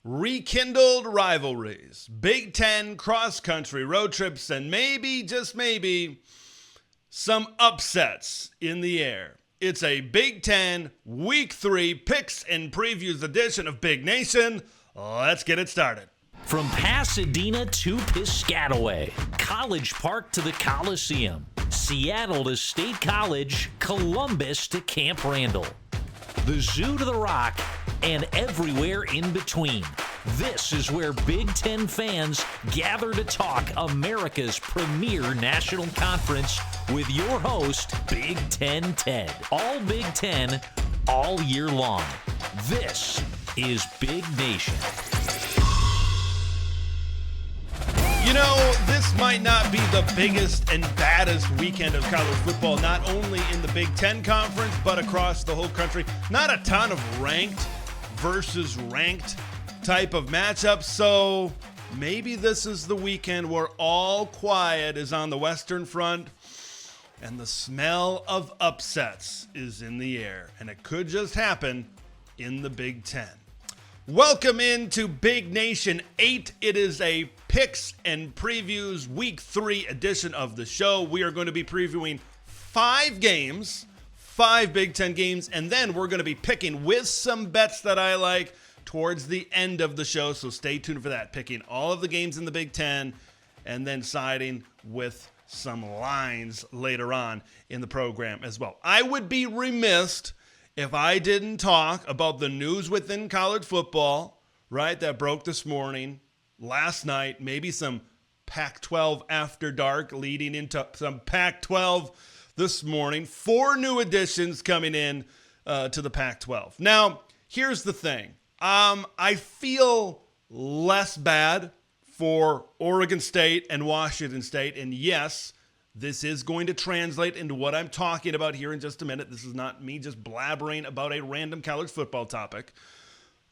Rekindled rivalries, Big Ten cross-country road trips, and maybe, just maybe, some upsets in the air. It's a Big Ten Week 3 picks and previews edition of Big Nation. Let's get it started. From Pasadena to Piscataway, College Park to the Coliseum, Seattle to State College, Columbus to Camp Randall, the Zoo to the Rock, and everywhere in between. This is where Big Ten fans gather to talk America's premier national conference with your host, Big Ten Ted. All Big Ten, all year long. This is Big Nation. You know, this might not be the biggest and baddest weekend of college football, not only in the Big Ten Conference, but across the whole country. Not a ton of ranked versus ranked type of matchups, so maybe this is the weekend where all quiet is on the Western Front and the smell of upsets is in the air, and it could just happen in the Big Ten. Welcome into Big Nation 8. It is a picks and previews Week 3 edition of the show. We are going to be previewing 5 games, 5 Big Ten games, and then we're going to be picking with some bets that I like towards the end of the show, so stay tuned for that. Picking all of the games in the Big Ten and then siding with some lines later on in the program as well. I would be remiss if I didn't talk about the news within college football, right, that broke this morning, last night, maybe some Pac-12 after dark leading into some Pac-12 this morning. 4 new additions coming in to the Pac-12. Now, here's the thing. I feel less bad for Oregon State and Washington State. And yes, this is going to translate into what I'm talking about here in just a minute. This is not me just blabbering about a random college football topic.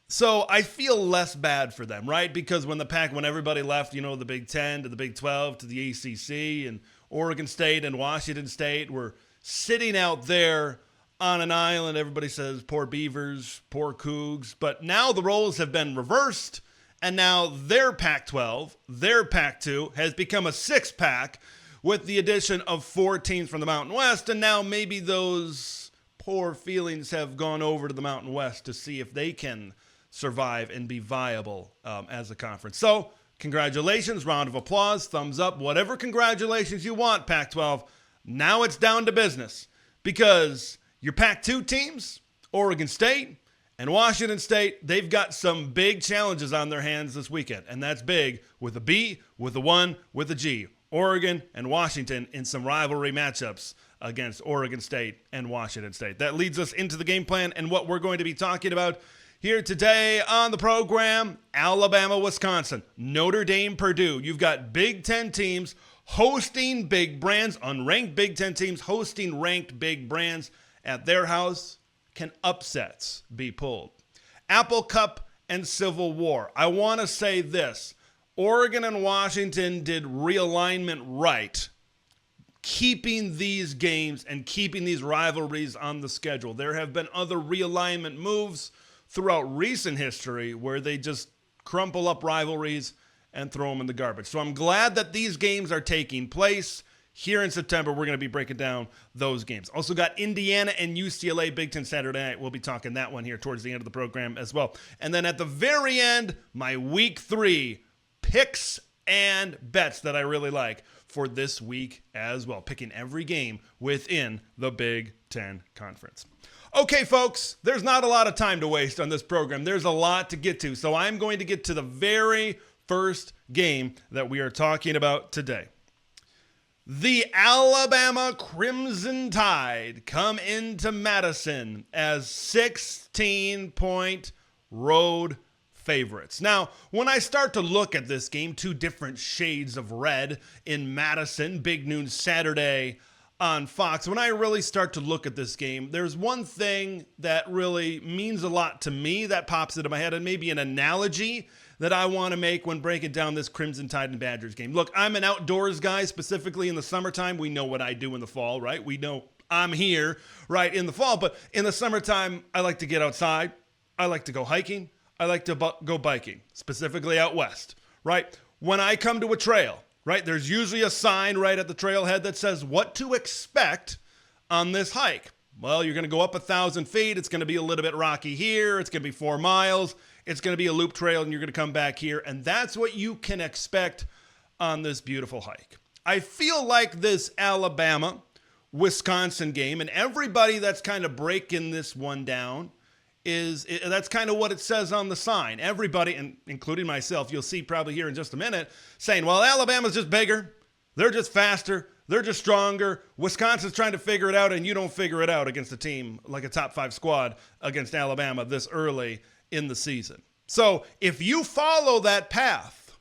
So I feel less bad for them, right? Because when everybody left, the Big Ten to the Big 12 to the ACC, and Oregon State and Washington State were sitting out there on an island, everybody says, poor Beavers, poor Cougs. But now the roles have been reversed, and now their Pac-12, their Pac-2 has become a 6-pack with the addition of 4 teams from the Mountain West, and now maybe those poor feelings have gone over to the Mountain West to see if they can survive and be viable as a conference. So, congratulations, round of applause, thumbs up, whatever congratulations you want, Pac-12. Now it's down to business, because your Pac-2 teams, Oregon State and Washington State, they've got some big challenges on their hands this weekend, and that's big with a B, with a 1, with a G. Oregon and Washington in some rivalry matchups against Oregon State and Washington State. That leads us into the game plan and what we're going to be talking about here today on the program. Alabama, Wisconsin, Notre Dame-Purdue. You've got Big Ten teams hosting big brands, unranked Big Ten teams hosting ranked big brands at their house. Can upsets be pulled? Apple Cup and Civil War. I want to say this. Oregon and Washington did realignment right, keeping these games and keeping these rivalries on the schedule. There have been other realignment moves throughout recent history where they just crumple up rivalries and throw them in the garbage. So I'm glad that these games are taking place. Here in September, we're going to be breaking down those games. Also got Indiana and UCLA Big Ten Saturday night. We'll be talking that one here towards the end of the program as well. And then at the very end, my Week 3 picks and bets that I really like for this week as well. Picking every game within the Big Ten Conference. Okay, folks, there's not a lot of time to waste on this program. There's a lot to get to. So I'm going to get to the very first game that we are talking about today. The Alabama Crimson Tide come into Madison as 16-point road favorites. Now, when I start to look at this game, 2 different shades of red in Madison, big noon Saturday on Fox. When I really start to look at this game, there's one thing that really means a lot to me that pops into my head, and maybe an analogy that I want to make when breaking down this Crimson Tide and Badgers game. Look, I'm an outdoors guy, specifically in the summertime. We know what I do in the fall, right? We know I'm here, right, in the fall. But in the summertime, I like to get outside. I like to go hiking. I like to go biking, specifically out west, right? When I come to a trail, right, there's usually a sign right at the trailhead that says what to expect on this hike. Well, you're going to go up 1,000 feet. It's going to be a little bit rocky here. It's going to be 4 miles. It's going to be a loop trail, and you're going to come back here. And that's what you can expect on this beautiful hike. I feel like this Alabama-Wisconsin game, and everybody that's kind of breaking this one down, that's kind of what it says on the sign. Everybody, and including myself, you'll see probably here in just a minute, saying, well, Alabama's just bigger. They're just faster. They're just stronger. Wisconsin's trying to figure it out, and you don't figure it out against a team like a top 5 squad against Alabama this early in the season. So if you follow that path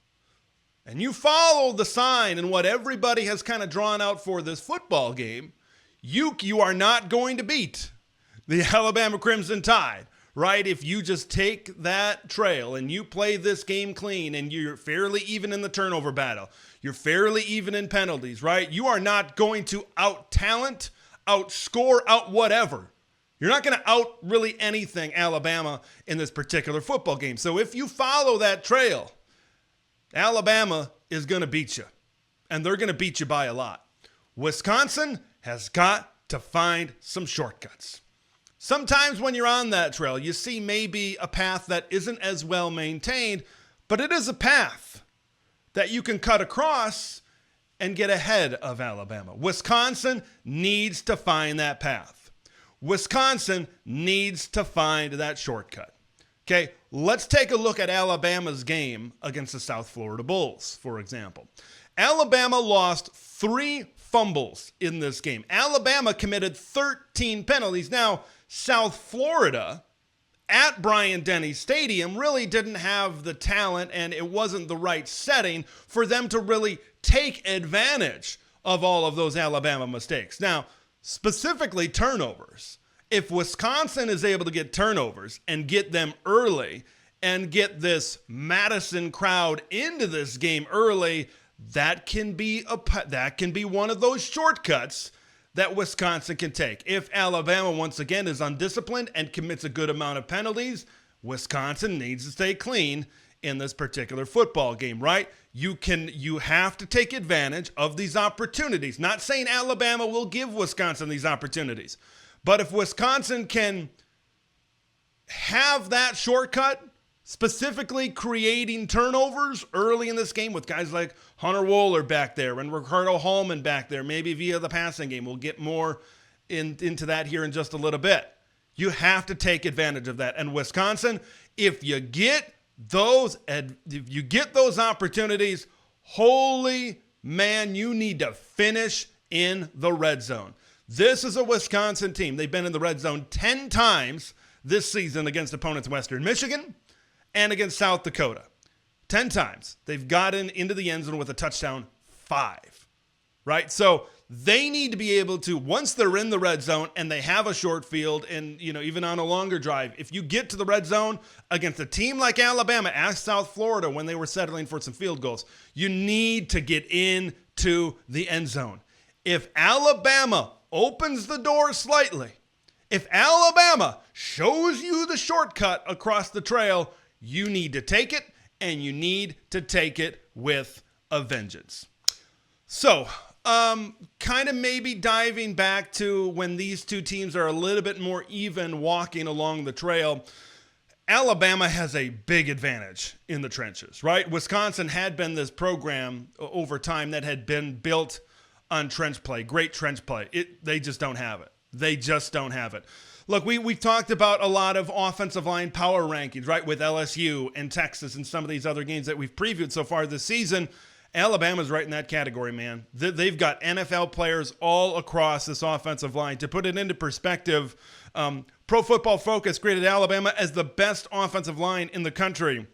and you follow the sign and what everybody has kind of drawn out for this football game, you are not going to beat the Alabama Crimson Tide, right? If you just take that trail and you play this game clean and you're fairly even in the turnover battle, you're fairly even in penalties, right? You are not going to out-talent, outscore, out-whatever. You're not going to out really anything Alabama in this particular football game. So if you follow that trail, Alabama is going to beat you, and they're going to beat you by a lot. Wisconsin has got to find some shortcuts. Sometimes when you're on that trail, you see maybe a path that isn't as well maintained, but it is a path that you can cut across and get ahead of Alabama. Wisconsin needs to find that path. Wisconsin needs to find that shortcut. Okay, let's take a look at Alabama's game against the South Florida Bulls, for example. Alabama lost 3 fumbles in this game. Alabama committed 13 penalties. Now, South Florida at Bryant-Denny Stadium really didn't have the talent, and it wasn't the right setting for them to really take advantage of all of those Alabama mistakes. Now, specifically turnovers. If Wisconsin is able to get turnovers and get them early and get this Madison crowd into this game early, that can be one of those shortcuts that Wisconsin can take. If Alabama, once again, is undisciplined and commits a good amount of penalties, Wisconsin needs to stay clean in this particular football game, right? You have to take advantage of these opportunities. Not saying Alabama will give Wisconsin these opportunities, but if Wisconsin can have that shortcut, specifically creating turnovers early in this game with guys like Hunter Wohler back there and Ricardo Hallman back there, maybe via the passing game. We'll get more into that here in just a little bit. You have to take advantage of that. And Wisconsin, if you get those opportunities, holy man, you need to finish in the red zone. This is a Wisconsin team. They've been in the red zone 10 times this season against opponents Western Michigan and against South Dakota. 10 times. They've gotten into the end zone with a touchdown 5, right? So they need to be able to, once they're in the red zone and they have a short field and, even on a longer drive, if you get to the red zone against a team like Alabama, ask South Florida when they were settling for some field goals, you need to get into the end zone. If Alabama opens the door slightly, if Alabama shows you the shortcut across the trail, you need to take it, and you need to take it with a vengeance. So, kind of maybe diving back to when these two teams are a little bit more even walking along the trail, Alabama has a big advantage in the trenches, right? Wisconsin had been this program over time that had been built on trench play, great trench play. They just don't have it. They just don't have it. Look, we've talked about a lot of offensive line power rankings, right, with LSU and Texas and some of these other games that we've previewed so far this season. Alabama's right in that category, man. They've got NFL players all across this offensive line. To put it into perspective, Pro Football Focus graded Alabama as the best offensive line in the country.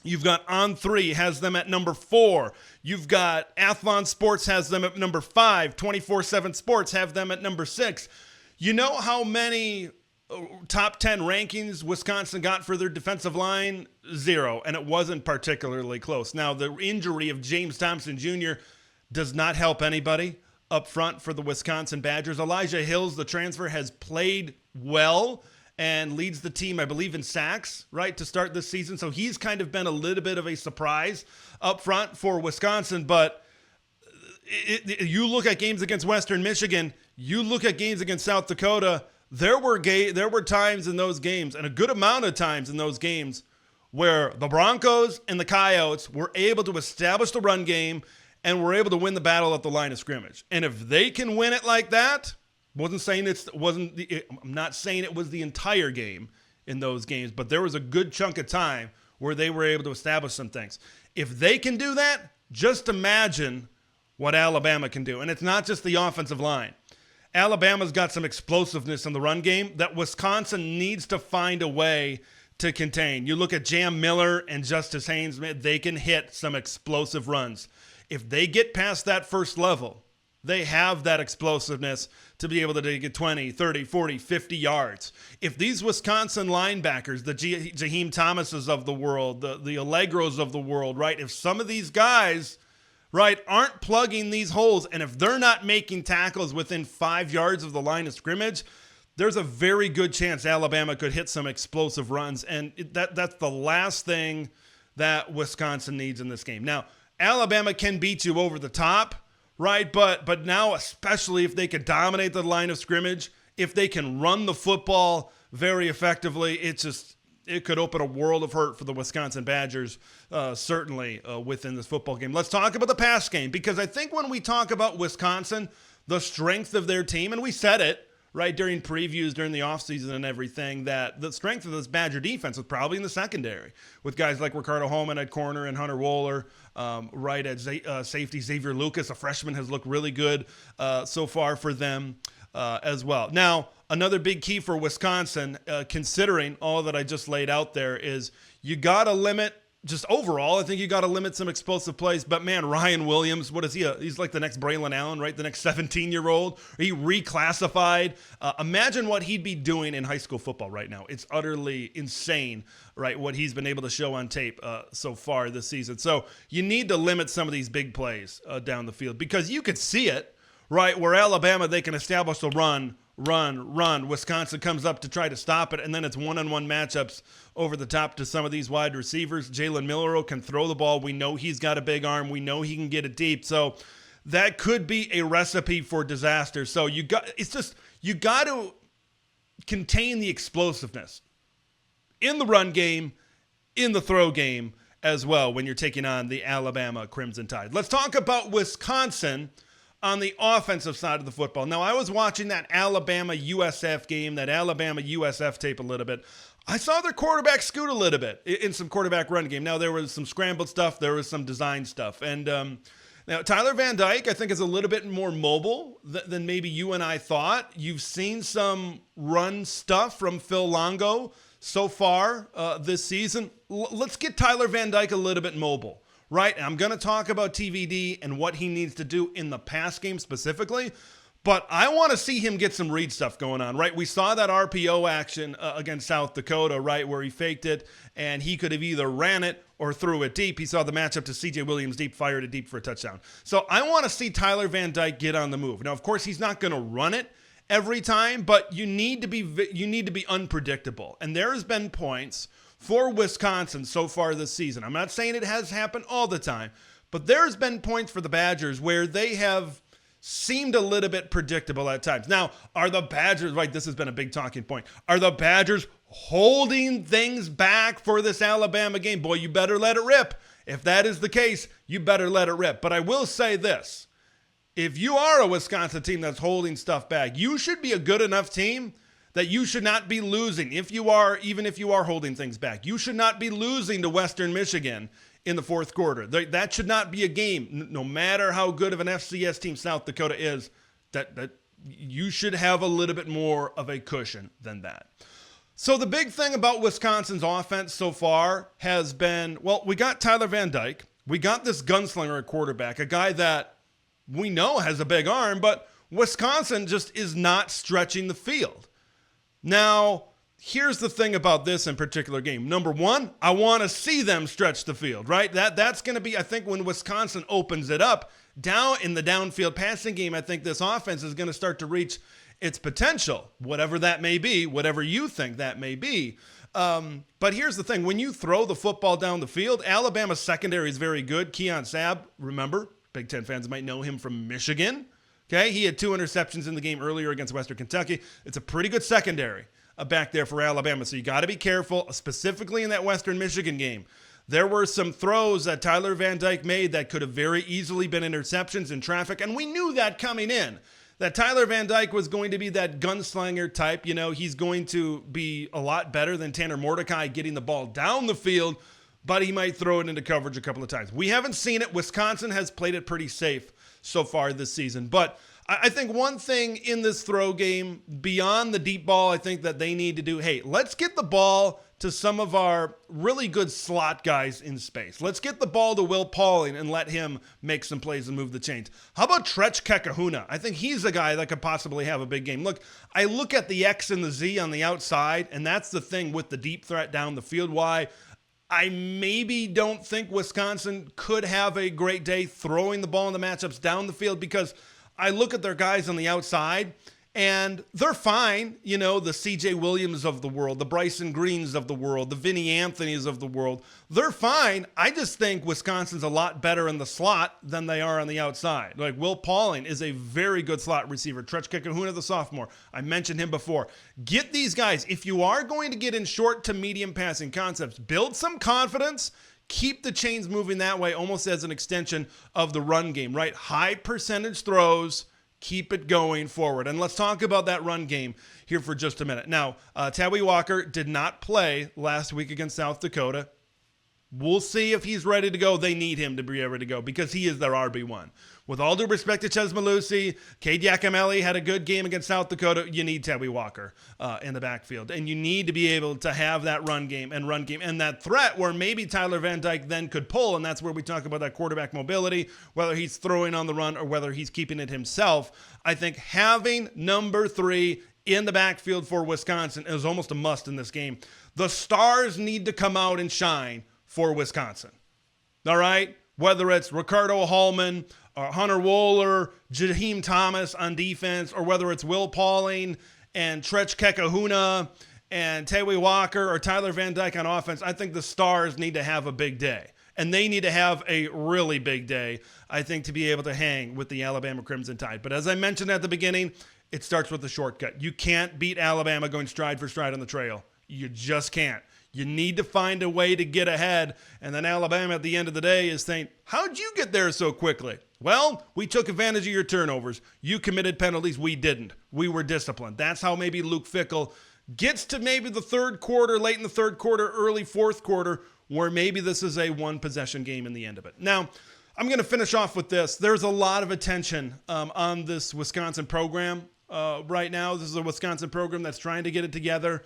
You've got On3 has them at number 4. You've got Athlon Sports has them at number 5. 24/7 Sports have them at number 6. You know how many top 10 rankings Wisconsin got for their defensive line? 0, and it wasn't particularly close. Now, the injury of James Thompson Jr. does not help anybody up front for the Wisconsin Badgers. Elijah Hills, the transfer, has played well and leads the team, I believe, in sacks, right, to start this season. So he's kind of been a little bit of a surprise up front for Wisconsin. But you look at games against Western Michigan, you look at games against South Dakota, there were times in those games, and a good amount of times in those games, where the Broncos and the Coyotes were able to establish the run game and were able to win the battle at the line of scrimmage. And if they can win it like that, I'm not saying it was the entire game in those games, but there was a good chunk of time where they were able to establish some things. If they can do that, just imagine what Alabama can do. And it's not just the offensive line. Alabama's got some explosiveness in the run game that Wisconsin needs to find a way to contain. You look at Jam Miller and Justice Haynes, they can hit some explosive runs. If they get past that first level, they have that explosiveness to be able to get 20, 30, 40, 50 yards. If these Wisconsin linebackers, the Jaheim Thomases of the world, the Allegros of the world, right, if some of these guys, right, aren't plugging these holes, and if they're not making tackles within 5 yards of the line of scrimmage, there's a very good chance Alabama could hit some explosive runs, and that's the last thing that Wisconsin needs in this game. Now, Alabama can beat you over the top, right? But now, especially if they could dominate the line of scrimmage, if they can run the football very effectively, it could open a world of hurt for the Wisconsin Badgers, certainly within this football game. Let's talk about the pass game, because I think when we talk about Wisconsin, the strength of their team, and we said it, right, during previews, during the offseason and everything, that the strength of this Badger defense was probably in the secondary, with guys like Ricardo Holman at corner and Hunter Wohler, right at safety. Xavier Lucas, a freshman, has looked really good so far for them as well. Now, another big key for Wisconsin, considering all that I just laid out there, is you got to limit, just overall, I think you got to limit some explosive plays. But, man, Ryan Williams, what is he? He's like the next Braylon Allen, right? The next 17-year-old. He reclassified. Imagine what he'd be doing in high school football right now. It's utterly insane, right, what he's been able to show on tape so far this season. So you need to limit some of these big plays down the field, because you could see it, right, where Alabama, they can establish the run. Wisconsin comes up to try to stop it, and then it's one-on-one matchups over the top to some of these wide receivers. Jalen Milroe can throw the ball. We know he's got a big arm. We know he can get it deep. So that could be a recipe for disaster. So you got to contain the explosiveness in the run game, in the throw game as well when you're taking on the Alabama Crimson Tide. Let's talk about Wisconsin on the offensive side of the football. Now, I was watching that Alabama-USF game, that Alabama-USF tape a little bit. I saw their quarterback scoot a little bit in some quarterback run game. Now, there was some scrambled stuff. There was some design stuff. And now, Tyler Van Dyke, I think, is a little bit more mobile than maybe you and I thought. You've seen some run stuff from Phil Longo so far this season. Let's get Tyler Van Dyke a little bit mobile. Right, and I'm going to talk about TVD and what he needs to do in the pass game specifically, but I want to see him get some read stuff going on, right? We saw that RPO action against South Dakota, right, where he faked it, and he could have either ran it or threw it deep. He saw the matchup to C.J. Williams deep, fired it deep for a touchdown. So I want to see Tyler Van Dyke get on the move. Now, of course, he's not going to run it every time, but you need to be unpredictable, and there has been points for Wisconsin so far this season. I'm not saying it has happened all the time, but there's been points for the Badgers where they have seemed a little bit predictable at times. Now, are the Badgers, right, this has been a big talking point, are the Badgers holding things back for this Alabama game? Boy, you better let it rip. If that is the case, you better let it rip. But I will say this, if you are a Wisconsin team that's holding stuff back, you should be a good enough team that you should not be losing, even if you are holding things back. You should not be losing to Western Michigan in the fourth quarter. That should not be a game, no matter how good of an FCS team South Dakota is, that you should have a little bit more of a cushion than that. So the big thing about Wisconsin's offense so far has been, well, we got Tyler Van Dyke. We got this gunslinger at quarterback, a guy that we know has a big arm, but Wisconsin just is not stretching the field. Now, here's the thing about this in particular game. Number one, I want to see them stretch the field, right? That's going to be, I think, when Wisconsin opens it up down in the downfield passing game, I think this offense is going to start to reach its potential, whatever that may be, whatever you think that may be. But here's the thing. When you throw the football down the field, Alabama's secondary is very good. Keon Sabb, remember, Big Ten fans might know him from Michigan. Okay, he had 2 interceptions in the game earlier against Western Kentucky. It's a pretty good secondary back there for Alabama, so you got to be careful, specifically in that Western Michigan game. There were some throws that Tyler Van Dyke made that could have very easily been interceptions in traffic, and we knew that coming in, that Tyler Van Dyke was going to be that gunslinger type. You know, he's going to be a lot better than Tanner Mordecai getting the ball down the field, but he might throw it into coverage a couple of times. We haven't seen it. Wisconsin has played it pretty safe so far this season. But I think one thing in this throw game, beyond the deep ball, I think that they need to do, hey, let's get the ball to some of our really good slot guys in space. Let's get the ball to Will Pauling and let him make some plays and move the chains. How about Tretch Kekahuna? I think he's a guy that could possibly have a big game. Look, I look at the X and the Z on the outside, and that's the thing with the deep threat down the field. Why I maybe don't think Wisconsin could have a great day throwing the ball in the matchups down the field, because I look at their guys on the outside and they're fine. You know, the CJ Williams of the world, the Bryson Greens of the world, the Vinny Anthonys of the world. They're fine. I just think Wisconsin's a lot better in the slot than they are on the outside. Like, Will Pauling is a very good slot receiver. Tretch Kekahuna, the sophomore. I mentioned him before. Get these guys. If you are going to get in short to medium passing concepts, build some confidence. Keep the chains moving that way, almost as an extension of the run game, right? High percentage throws, keep it going forward. And let's talk about that run game here for just a minute. Now, Tawee Walker did not play last week against South Dakota. We'll see if he's ready to go. They need him to be ready to go because he is their RB1. With all due respect to Ches Malusi, Cade Yakameli had a good game against South Dakota. You need Tawee Walker in the backfield. And you need to be able to have that run game and that threat where maybe Tyler Van Dyke then could pull. And that's where we talk about that quarterback mobility, whether he's throwing on the run or whether he's keeping it himself. I think having number 3 in the backfield for Wisconsin is almost a must in this game. The stars need to come out and shine for Wisconsin. All right? Whether it's Ricardo Hallman or Hunter Wohler, Jaheim Thomas on defense, or whether it's Will Pauling and Tretch Kekahuna and Tawee Walker or Tyler Van Dyke on offense, I think the stars need to have a big day. And they need to have a really big day, I think, to be able to hang with the Alabama Crimson Tide. But as I mentioned at the beginning, it starts with a shortcut. You can't beat Alabama going stride for stride on the trail. You just can't. You need to find a way to get ahead. And then Alabama at the end of the day is saying, how'd you get there so quickly? Well, we took advantage of your turnovers. You committed penalties. We didn't. We were disciplined. That's how maybe Luke Fickell gets to maybe the third quarter, late in the third quarter, early fourth quarter, where maybe this is a one-possession game in the end of it. Now, I'm going to finish off with this. There's a lot of attention on this Wisconsin program right now. This is a Wisconsin program that's trying to get it together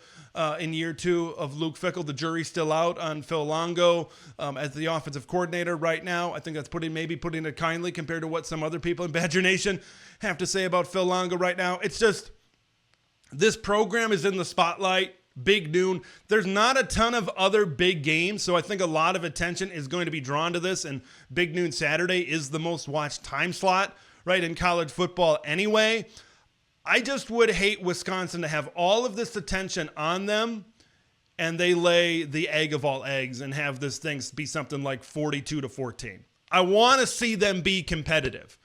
in year 2 of Luke Fickell. The jury's still out on Phil Longo as the offensive coordinator right now. I think that's putting it kindly compared to what some other people in Badger Nation have to say about Phil Longo right now. It's just, this program is in the spotlight. Big noon. There's not a ton of other big games, so I think a lot of attention is going to be drawn to this, and Big Noon Saturday is the most watched time slot, right, in college football anyway. I just would hate Wisconsin to have all of this attention on them and they lay the egg of all eggs and have this thing be something like 42-14. I want to see them be competitive.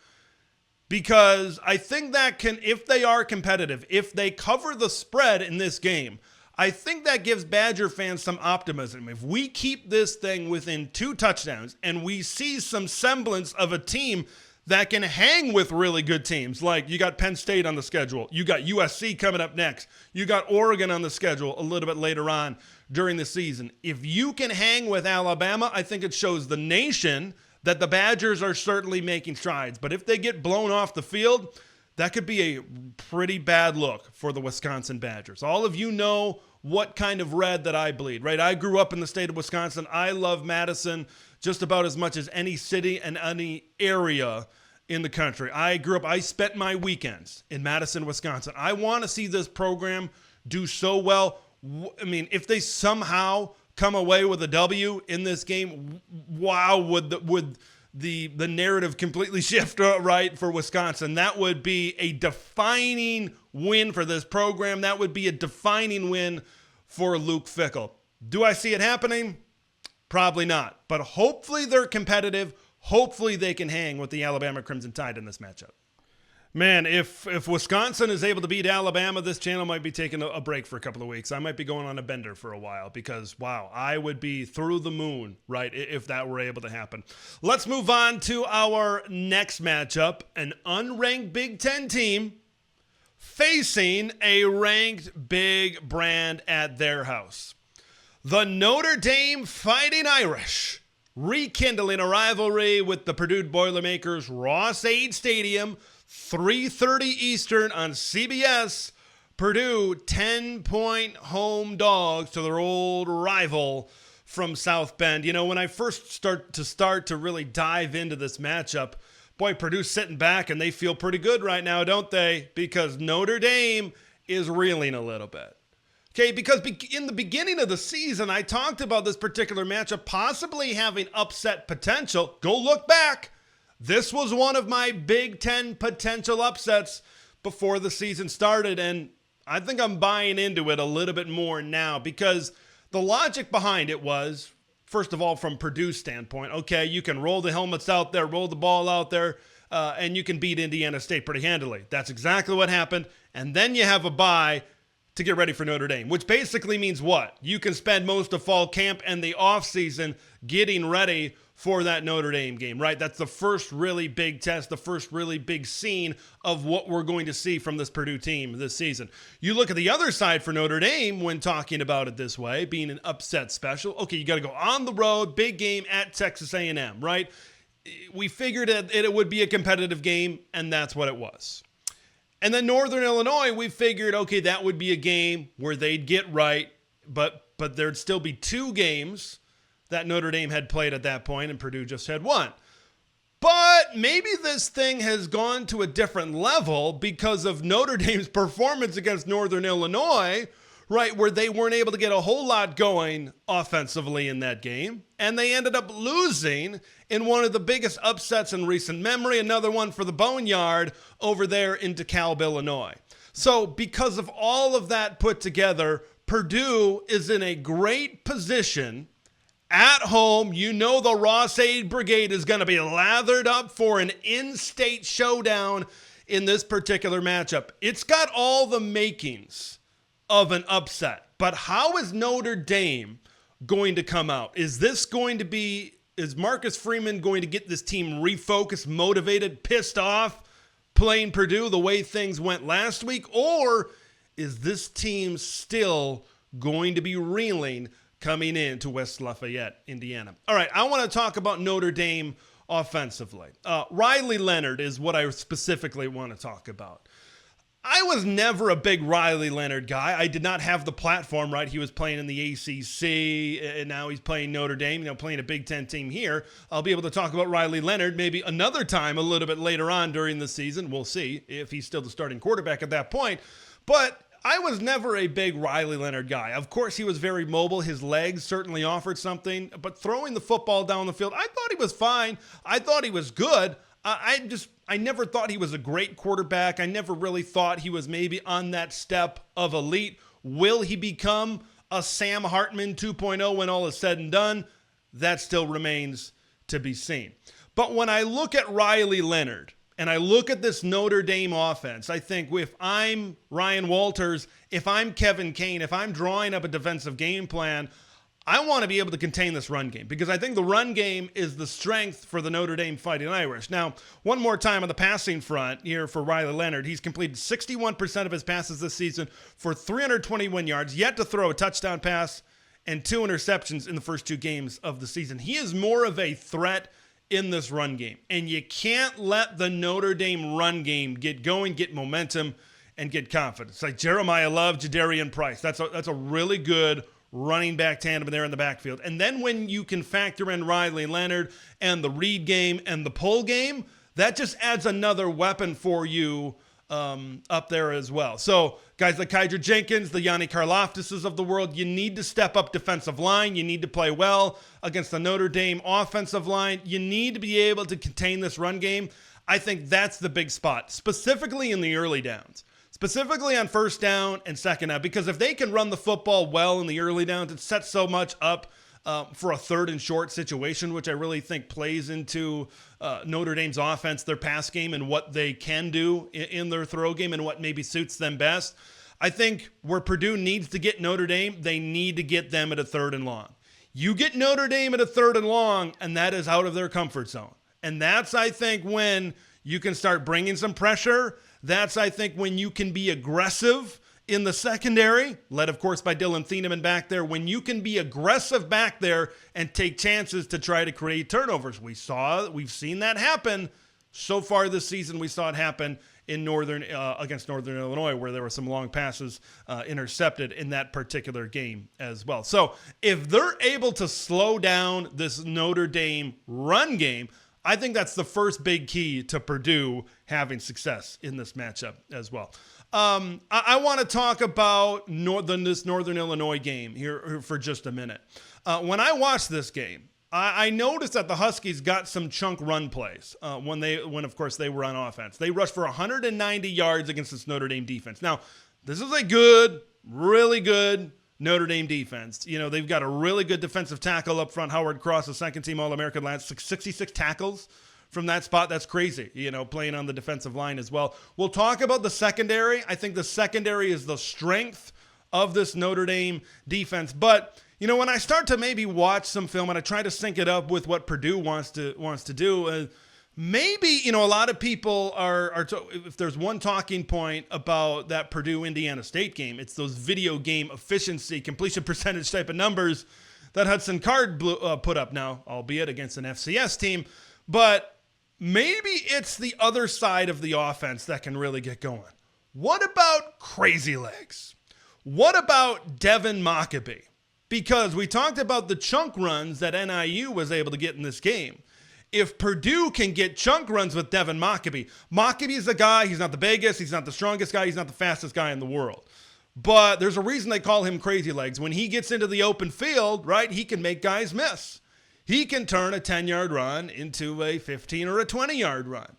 Because I think that can, if they are competitive, if they cover the spread in this game, I think that gives Badger fans some optimism. If we keep this thing within 2 touchdowns and we see some semblance of a team that can hang with really good teams, like you got Penn State on the schedule, you got USC coming up next, you got Oregon on the schedule a little bit later on during the season. If you can hang with Alabama, I think it shows the nation that the Badgers are certainly making strides. But if they get blown off the field, that could be a pretty bad look for the Wisconsin Badgers. All of you know what kind of red that I bleed, right? I grew up in the state of Wisconsin. I love Madison just about as much as any city and any area in the country. I spent my weekends in Madison, Wisconsin. I want to see this program do so well. I mean, if they somehow come away with a W in this game, wow, would the narrative completely shift right for Wisconsin. That would be a defining win for this program. That would be a defining win for Luke Fickell. Do I see it happening? Probably not. But hopefully they're competitive. Hopefully they can hang with the Alabama Crimson Tide in this matchup. Man, if Wisconsin is able to beat Alabama, this channel might be taking a break for a couple of weeks. I might be going on a bender for a while because, wow, I would be through the moon, right, if that were able to happen. Let's move on to our next matchup. An unranked Big Ten team facing a ranked big brand at their house. The Notre Dame Fighting Irish rekindling a rivalry with the Purdue Boilermakers, Ross-Ade Stadium, 3:30 Eastern on CBS. Purdue 10-point home dogs to their old rival from South Bend. You know, when I first start to really dive into this matchup, boy, Purdue's sitting back and they feel pretty good right now, don't they? Because Notre Dame is reeling a little bit. Okay, because in the beginning of the season, I talked about this particular matchup possibly having upset potential. Go look back. This was one of my Big Ten potential upsets before the season started, and I think I'm buying into it a little bit more now because the logic behind it was, first of all, from Purdue's standpoint, okay, you can roll the helmets out there, roll the ball out there, and you can beat Indiana State pretty handily. That's exactly what happened, and then you have a bye to get ready for Notre Dame, which basically means what? You can spend most of fall camp and the offseason getting ready for that Notre Dame game, right? That's the first really big test, the first really big scene of what we're going to see from this Purdue team this season. You look at the other side for Notre Dame when talking about it this way, being an upset special. Okay, you got to go on the road, big game at Texas A&M, right? We figured it would be a competitive game, and that's what it was. And then Northern Illinois, we figured, okay, that would be a game where they'd get right, but there'd still be two games that Notre Dame had played at that point, and Purdue just had one. But maybe this thing has gone to a different level because of Notre Dame's performance against Northern Illinois, right, where they weren't able to get a whole lot going offensively in that game, and they ended up losing in one of the biggest upsets in recent memory, another one for the Boneyard over there in DeKalb, Illinois. So because of all of that put together, Purdue is in a great position at home. You know the Ross-Ade Brigade is going to be lathered up for an in-state showdown in this particular matchup. It's got all the makings of an upset. But how is Notre Dame going to come out? Is Marcus Freeman going to get this team refocused, motivated, pissed off, playing Purdue the way things went last week? Or is this team still going to be reeling coming into West Lafayette, Indiana? All right, I want to talk about Notre Dame offensively. Riley Leonard is what I specifically want to talk about. I was never a big Riley Leonard guy. I did not have the platform, right? He was playing in the ACC, and now he's playing Notre Dame, playing a Big Ten team here. I'll be able to talk about Riley Leonard maybe another time a little bit later on during the season. We'll see if he's still the starting quarterback at that point. But I was never a big Riley Leonard guy. Of course, he was very mobile. His legs certainly offered something. But throwing the football down the field, I thought he was fine. I thought he was good. I never thought he was a great quarterback. I never really thought he was maybe on that step of elite. Will he become a Sam Hartman 2.0 when all is said and done? That still remains to be seen. But when I look at Riley Leonard and I look at this Notre Dame offense, I think if I'm Ryan Walters, if I'm Kevin Kane, if I'm drawing up a defensive game plan, I want to be able to contain this run game because I think the run game is the strength for the Notre Dame Fighting Irish. Now, one more time on the passing front here for Riley Leonard. He's completed 61% of his passes this season for 321 yards, yet to throw a touchdown pass and 2 interceptions in the first 2 games of the season. He is more of a threat in this run game, and you can't let the Notre Dame run game get going, get momentum, and get confidence. Like Jeremiah Love, Jadarian Price. That's a really good running back tandem there in the backfield. And then when you can factor in Riley Leonard and the read game and the pull game, that just adds another weapon for you up there as well. So guys like Kydra Jenkins, the Yanni Karloftises of the world, you need to step up defensive line. You need to play well against the Notre Dame offensive line. You need to be able to contain this run game. I think that's the big spot, specifically in the early downs, specifically on first down and second down, because if they can run the football well in the early downs, it sets so much up for a third and short situation, which I really think plays into Notre Dame's offense, their pass game, and what they can do in their throw game and what maybe suits them best. I think where Purdue needs to get Notre Dame, they need to get them at a third and long. You get Notre Dame at a third and long, and that is out of their comfort zone. And that's, I think, when you can start bringing some pressure. That's, I think, when you can be aggressive in the secondary, led, of course, by Dylan Thieneman back there, when you can be aggressive back there and take chances to try to create turnovers. We've seen that happen so far this season. We saw it happen in against Northern Illinois, where there were some long passes intercepted in that particular game as well. So if they're able to slow down this Notre Dame run game, I think that's the first big key to Purdue having success in this matchup as well. I want to talk about this Northern Illinois game here for just a minute. When I watched this game, I noticed that the Huskies got some chunk run plays when of course they were on offense. They rushed for 190 yards against this Notre Dame defense. Now, this is a good, really good Notre Dame defense. You know, they've got a really good defensive tackle up front. Howard Cross, a second-team All-American last 66 tackles from that spot. That's crazy, playing on the defensive line as well. We'll talk about the secondary. I think the secondary is the strength of this Notre Dame defense. But, when I start to maybe watch some film and I try to sync it up with what Purdue wants to do, maybe, a lot of people if there's one talking point about that Purdue-Indiana State game, it's those video game efficiency, completion percentage type of numbers that Hudson Card put up now, albeit against an FCS team. But maybe it's the other side of the offense that can really get going. What about Crazy Legs? What about Devin Mockabee? Because we talked about the chunk runs that NIU was able to get in this game. If Purdue can get chunk runs with Devin Mockabee is a guy, he's not the biggest, he's not the strongest guy, he's not the fastest guy in the world. But there's a reason they call him Crazy Legs. When he gets into the open field, right, he can make guys miss. He can turn a 10-yard run into a 15 or a 20-yard run.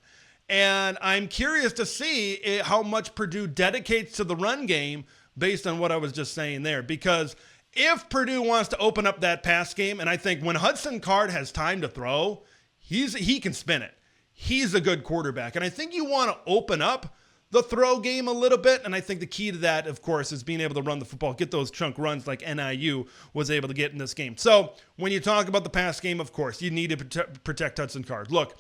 And I'm curious to see how much Purdue dedicates to the run game based on what I was just saying there. Because if Purdue wants to open up that pass game, and I think when Hudson Card has time to throw, he can spin it. He's a good quarterback. And I think you want to open up the throw game a little bit. And I think the key to that, of course, is being able to run the football, get those chunk runs like NIU was able to get in this game. So when you talk about the pass game, of course, you need to protect Hudson Card. Look,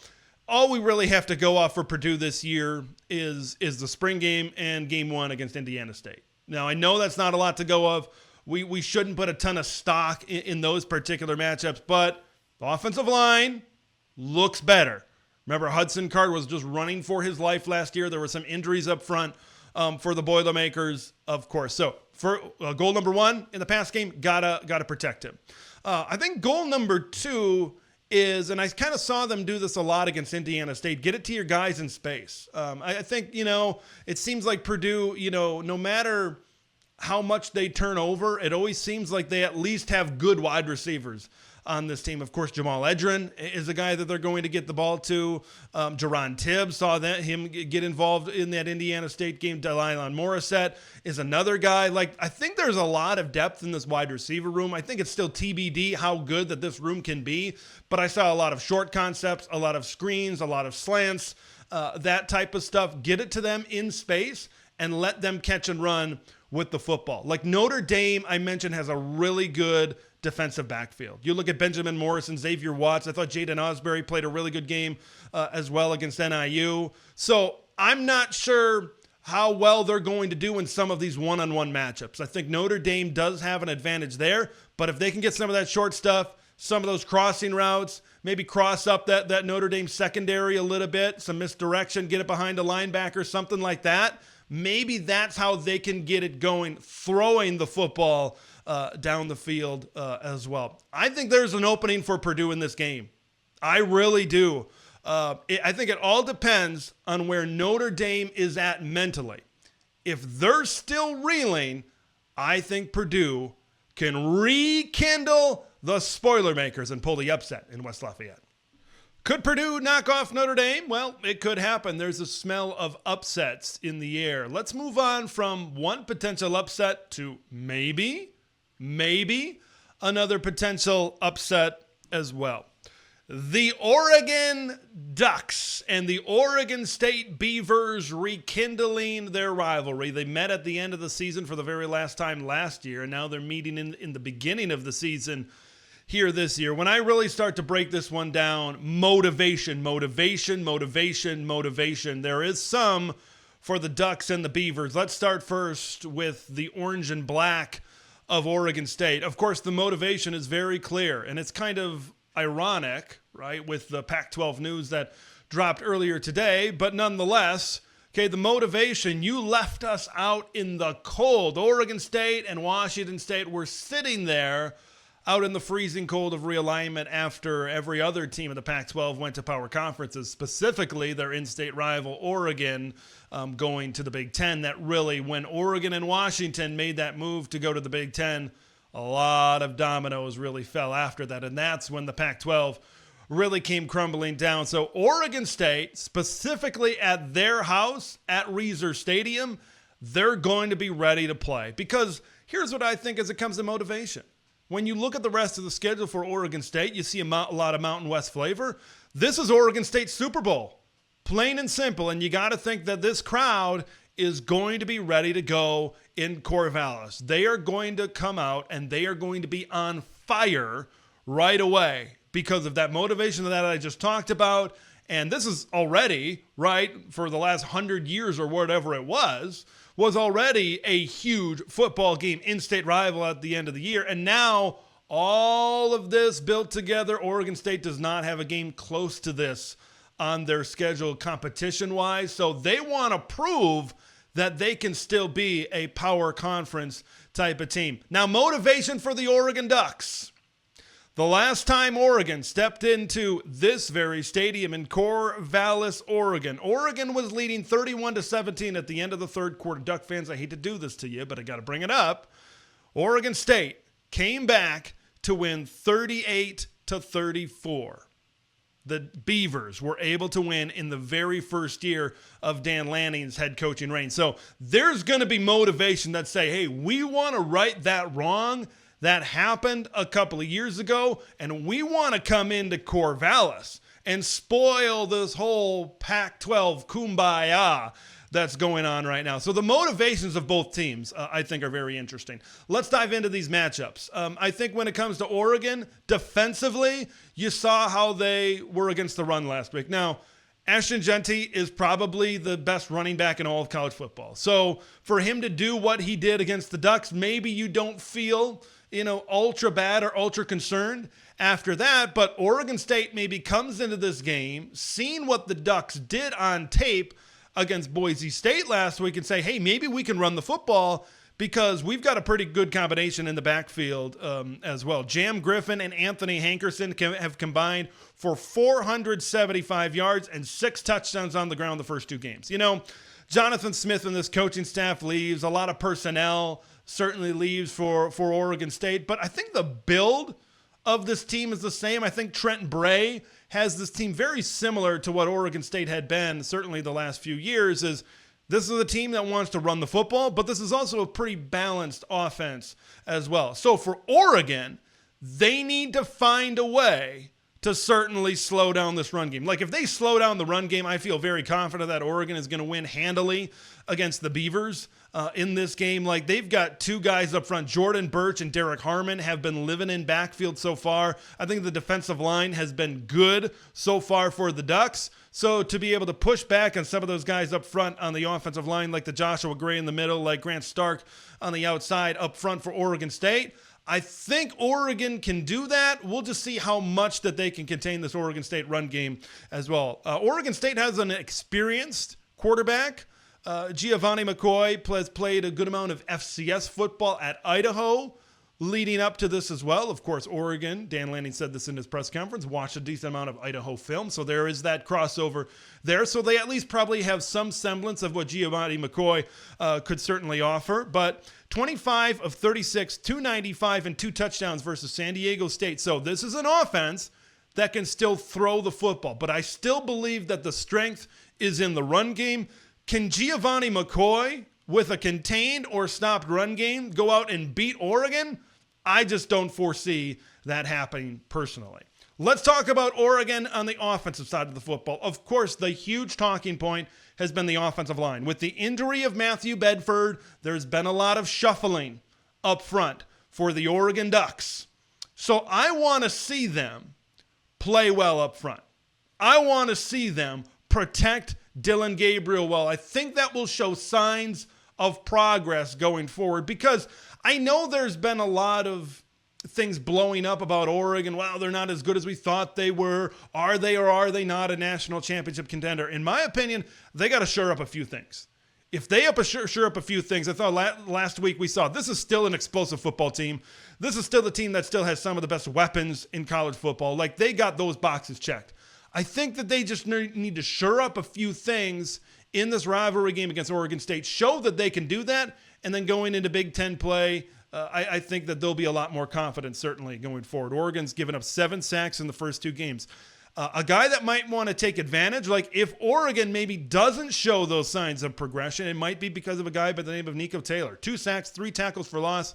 all we really have to go off for Purdue this year is the spring game and game one against Indiana State. Now, I know that's not a lot to go off. We shouldn't put a ton of stock in those particular matchups, but the offensive line looks better. Remember, Hudson Card was just running for his life last year. There were some injuries up front for the Boilermakers, of course. So for goal number one in the pass game, gotta protect him. I think goal number two is, and I kind of saw them do this a lot against Indiana State, get it to your guys in space. I think, it seems like Purdue, no matter how much they turn over, it always seems like they at least have good wide receivers on this team. Of course, Jamal Edrin is a guy that they're going to get the ball to. Jerron Tibbs, saw him get involved in that Indiana State game. Delilon Morissette is another guy. I think there's a lot of depth in this wide receiver room. I think it's still TBD how good that this room can be, but I saw a lot of short concepts, a lot of screens, a lot of slants, that type of stuff. Get it to them in space and let them catch and run with the football. Like Notre Dame, I mentioned, has a really good defensive backfield. You look at Benjamin Morrison, Xavier Watts. I thought Jaden Osbury played a really good game as well against NIU. So I'm not sure how well they're going to do in some of these one-on-one matchups. I think Notre Dame does have an advantage there, but if they can get some of that short stuff, some of those crossing routes, maybe cross up that Notre Dame secondary a little bit, some misdirection, get it behind a linebacker, something like that, maybe that's how they can get it going, throwing the football down the field as well. I think there's an opening for Purdue in this game. I really do. I think it all depends on where Notre Dame is at mentally. If they're still reeling, I think Purdue can rekindle the Spoilermakers and pull the upset in West Lafayette. Could Purdue knock off Notre Dame? Well, it could happen. There's a smell of upsets in the air. Let's move on from one potential upset to maybe another potential upset as well. The Oregon Ducks and the Oregon State Beavers rekindling their rivalry. They met at the end of the season for the very last time last year, and now they're meeting in the beginning of the season here this year. When I really start to break this one down, motivation. There is some for the Ducks and the Beavers. Let's start first with the orange and black of Oregon State. Of course, the motivation is very clear, and it's kind of ironic, right, with the Pac-12 news that dropped earlier today, but nonetheless, okay, the motivation, you left us out in the cold. Oregon State and Washington State were sitting there out in the freezing cold of realignment after every other team in the Pac-12 went to power conferences, specifically their in-state rival Oregon going to the Big Ten. That really, when Oregon and Washington made that move to go to the Big Ten, a lot of dominoes really fell after that, and that's when the Pac-12 really came crumbling down. So Oregon State, specifically at their house at Reser Stadium, they're going to be ready to play. Because here's what I think as it comes to motivation. When you look at the rest of the schedule for Oregon State, you see a lot of Mountain West flavor. This is Oregon State's Super Bowl, plain and simple, and you got to think that this crowd is going to be ready to go in Corvallis. They are going to come out and they are going to be on fire right away because of that motivation that I just talked about. And this is already, right, for the last 100 years or whatever it was already a huge football game, in-state rival at the end of the year. And now all of this built together, Oregon State does not have a game close to this on their schedule competition-wise. So they want to prove that they can still be a power conference type of team. Now, motivation for the Oregon Ducks. The last time Oregon stepped into this very stadium in Corvallis, Oregon, Oregon was leading 31-17 at the end of the third quarter. Duck fans, I hate to do this to you, but I got to bring it up. Oregon State came back to win 38-34. The Beavers were able to win in the very first year of Dan Lanning's head coaching reign. So there's going to be motivation that say, hey, we want to right that wrong that happened a couple of years ago, and we want to come into Corvallis and spoil this whole Pac-12 kumbaya that's going on right now. So the motivations of both teams, I think, are very interesting. Let's dive into these matchups. I think when it comes to Oregon, defensively, you saw how they were against the run last week. Now, Ashton Genty is probably the best running back in all of college football. So for him to do what he did against the Ducks, maybe you don't feel, ultra bad or ultra concerned after that. But Oregon State maybe comes into this game, seeing what the Ducks did on tape against Boise State last week and say, hey, maybe we can run the football because we've got a pretty good combination in the backfield as well. Jam Griffin and Anthony Hankerson have combined for 475 yards and 6 touchdowns on the ground the first 2 games. Jonathan Smith and this coaching staff leaves. A lot of personnel certainly leaves for Oregon State. But I think the build of this team is the same. I think Trenton Bray has this team very similar to what Oregon State had been, certainly the last few years, is this is a team that wants to run the football, but this is also a pretty balanced offense as well. So for Oregon, they need to find a way to certainly slow down this run game. Like if they slow down the run game, I feel very confident that Oregon is going to win handily against the Beavers in this game. Like they've got 2 guys up front. Jordan Birch and Derek Harmon have been living in backfield so far. I think the defensive line has been good so far for the Ducks. So to be able to push back on some of those guys up front on the offensive line, like the Joshua Gray in the middle, like Grant Stark on the outside up front for Oregon State, I think Oregon can do that. We'll just see how much that they can contain this Oregon State run game as well. Oregon State has an experienced quarterback. Giovanni McCoy has played a good amount of FCS football at Idaho. leading up to this as well. Of course, Oregon, Dan Lanning said this in his press conference, watched a decent amount of Idaho film. So there is that crossover there. So they at least probably have some semblance of what Giovanni McCoy could certainly offer. But 25 of 36, 295, and 2 touchdowns versus San Diego State. So this is an offense that can still throw the football. But I still believe that the strength is in the run game. Can Giovanni McCoy, with a contained or stopped run game, go out and beat Oregon? I just don't foresee that happening personally. Let's talk about Oregon on the offensive side of the football. Of course, the huge talking point has been the offensive line. With the injury of Matthew Bedford, there's been a lot of shuffling up front for the Oregon Ducks. So I want to see them play well up front. I want to see them protect Dylan Gabriel well. I think that will show signs of progress going forward, because I know there's been a lot of things blowing up about Oregon. Wow, they're not as good as we thought they were. Are they or are they not a national championship contender? In my opinion, they got to shore up a few things. If they shore up a few things, I thought last week we saw this is still an explosive football team. This is still the team that still has some of the best weapons in college football. Like, they got those boxes checked. I think that they just need to shore up a few things in this rivalry game against Oregon State, show that they can do that, and then going into Big Ten play, I think that they'll be a lot more confident, certainly, going forward. Oregon's given up 7 sacks in the first 2 games. A guy that might want to take advantage, like if Oregon maybe doesn't show those signs of progression, it might be because of a guy by the name of Nico Taylor. 2 sacks, 3 tackles for loss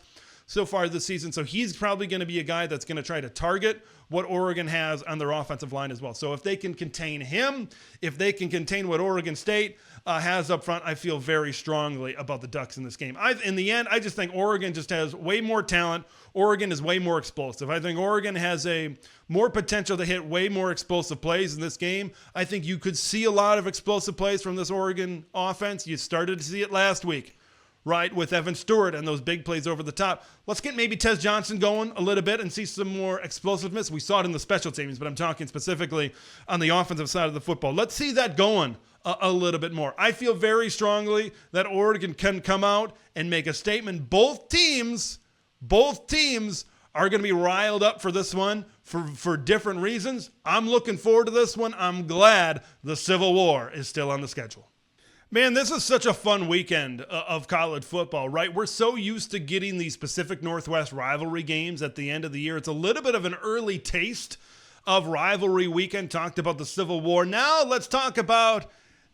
so far this season. So he's probably going to be a guy that's going to try to target what Oregon has on their offensive line as well. So if they can contain him, if they can contain what Oregon State has up front, I feel very strongly about the Ducks in this game. In the end, I just think Oregon just has way more talent. Oregon is way more explosive. I think Oregon has a more potential to hit way more explosive plays in this game. I think you could see a lot of explosive plays from this Oregon offense. You started to see it last week, right, with Evan Stewart and those big plays over the top. Let's get maybe Tez Johnson going a little bit and see some more explosiveness. We saw it in the special teams, but I'm talking specifically on the offensive side of the football. Let's see that going a little bit more. I feel very strongly that Oregon can come out and make a statement. Both teams are going to be riled up for this one for different reasons. I'm looking forward to this one. I'm glad the Civil War is still on the schedule. Man, this is such a fun weekend of college football, right? We're so used to getting these Pacific Northwest rivalry games at the end of the year. It's a little bit of an early taste of rivalry weekend. Talked about the Civil War. Now let's talk about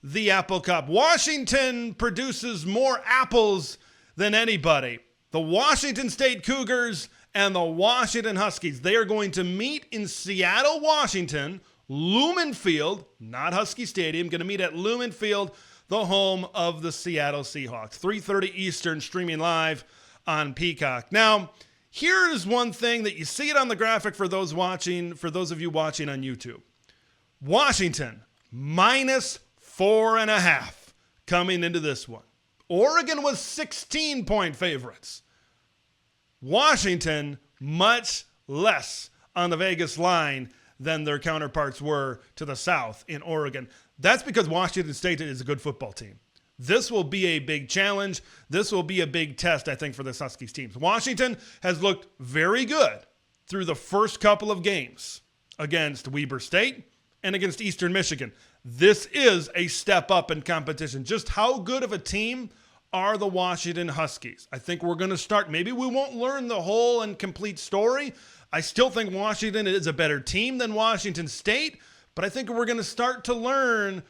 the Apple Cup. Washington produces more apples than anybody. The Washington State Cougars and the Washington Huskies. They are going to meet in Seattle, Washington, Lumen Field, not Husky Stadium, going to meet at Lumen Field, the home of the Seattle Seahawks. 3:30 Eastern, streaming live on Peacock. Now, here's one thing that you see it on the graphic for those of you watching on YouTube. Washington, -4.5 coming into this one. Oregon was 16-point favorites. Washington, much less on the Vegas line than their counterparts were to the south in Oregon. That's because Washington State is a good football team. This will be a big challenge. This will be a big test, I think, for the Huskies teams. Washington has looked very good through the first couple of games against Weber State and against Eastern Michigan. This is a step up in competition. Just how good of a team are the Washington Huskies? I think we're going to start. Maybe we won't learn the whole and complete story. I still think Washington is a better team than Washington State, but I think we're going to start to learn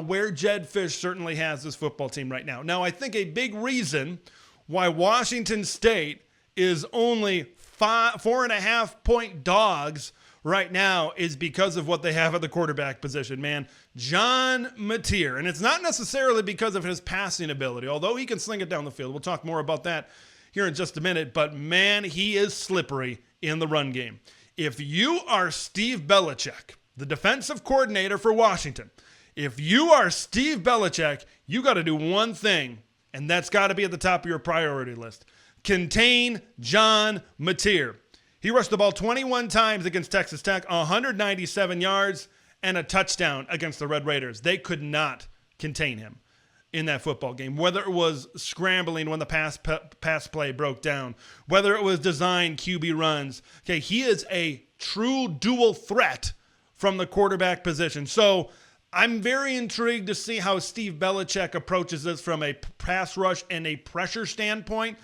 where Jed Fish certainly has this football team right now. Now, I think a big reason why Washington State is only 4.5-point dogs right now is because of what they have at the quarterback position, man. John Mateer. And it's not necessarily because of his passing ability, although he can sling it down the field. We'll talk more about that here in just a minute. But, man, he is slippery in the run game. If you are Steve Belichick, the defensive coordinator for Washington, if you are Steve Belichick, you got to do one thing, and that's got to be at the top of your priority list. Contain John Mateer. He rushed the ball 21 times against Texas Tech, 197 yards, and a touchdown against the Red Raiders. They could not contain him. in that football game, whether it was scrambling when the pass play broke down, whether it was design QB runs. Okay, he is a true dual threat from the quarterback position. So I'm very intrigued to see how Steve Belichick approaches this from a pass rush and a pressure standpoint,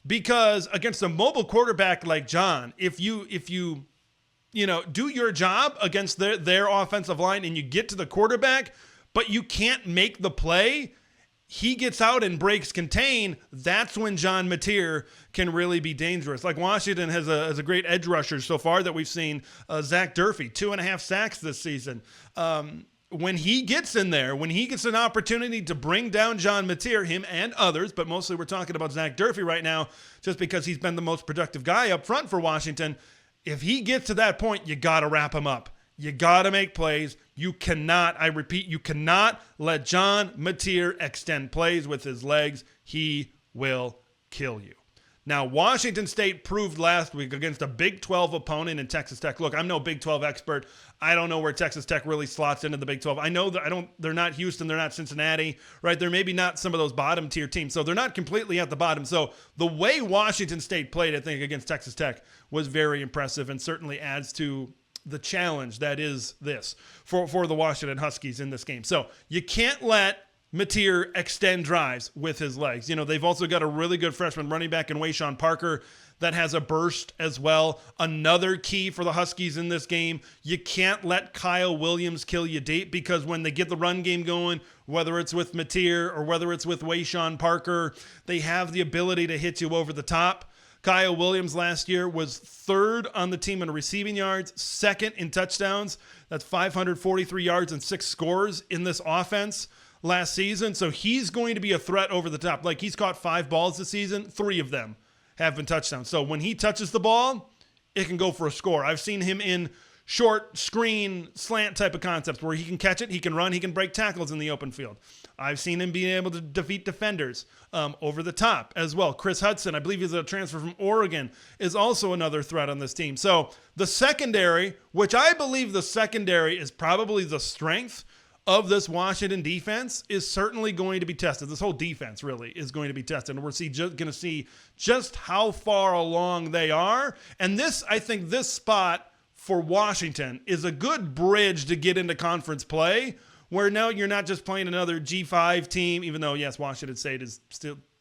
because against a mobile quarterback like John, if you do your job against their offensive line and you get to the quarterback, but you can't make the play, he gets out and breaks contain. That's when John Mateer can really be dangerous. Like Washington has a great edge rusher so far that we've seen, Zach Durfee, 2.5 sacks this season. When he gets in there, when he gets an opportunity to bring down John Mateer, him and others, but mostly we're talking about Zach Durfee right now, just because he's been the most productive guy up front for Washington. If he gets to that point, you got to wrap him up. You got to make plays. You cannot, I repeat, you cannot let John Mateer extend plays with his legs. He will kill you. Now, Washington State proved last week against a Big 12 opponent in Texas Tech. Look, I'm no Big 12 expert. I don't know where Texas Tech really slots into the Big 12. I know that they're not Houston, they're not Cincinnati, right? They're maybe not some of those bottom tier teams. So they're not completely at the bottom. So the way Washington State played, I think, against Texas Tech was very impressive and certainly adds to the challenge that is this for the Washington Huskies in this game. So you can't let Mateer extend drives with his legs. They've also got a really good freshman running back in Wayshawn Parker that has a burst as well. Another key for the Huskies in this game, you can't let Kyle Williams kill you deep, because when they get the run game going, whether it's with Mateer or whether it's with Wayshawn Parker, they have the ability to hit you over the top. Kyle Williams last year was third on the team in receiving yards, second in touchdowns. That's 543 yards and 6 scores in this offense last season. So he's going to be a threat over the top. Like, he's caught 5 balls this season. 3 of them have been touchdowns. So when he touches the ball, it can go for a score. I've seen him in short screen slant type of concepts where he can catch it, he can run, he can break tackles in the open field. I've seen him being able to defeat defenders over the top as well. Chris Hudson, I believe he's a transfer from Oregon, is also another threat on this team. So the secondary, which I believe the secondary is probably the strength of this Washington defense, is certainly going to be tested. This whole defense really is going to be tested, and we're going to see just how far along they are. And I think this spot for Washington is a good bridge to get into conference play, where now you're not just playing another G5 team, even though, yes, Washington State is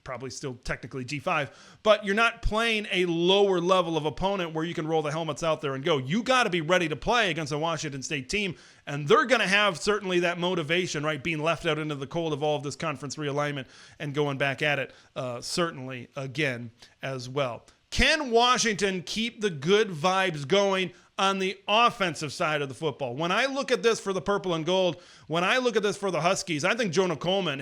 probably still technically G5, but you're not playing a lower level of opponent where you can roll the helmets out there and go. You got to be ready to play against a Washington State team, and they're going to have certainly that motivation, right, being left out into the cold of all of this conference realignment and going back at it certainly again as well. Can Washington keep the good vibes going on the offensive side of the football? When I look at this for the purple and gold, when I look at this for the Huskies, I think Jonah Coleman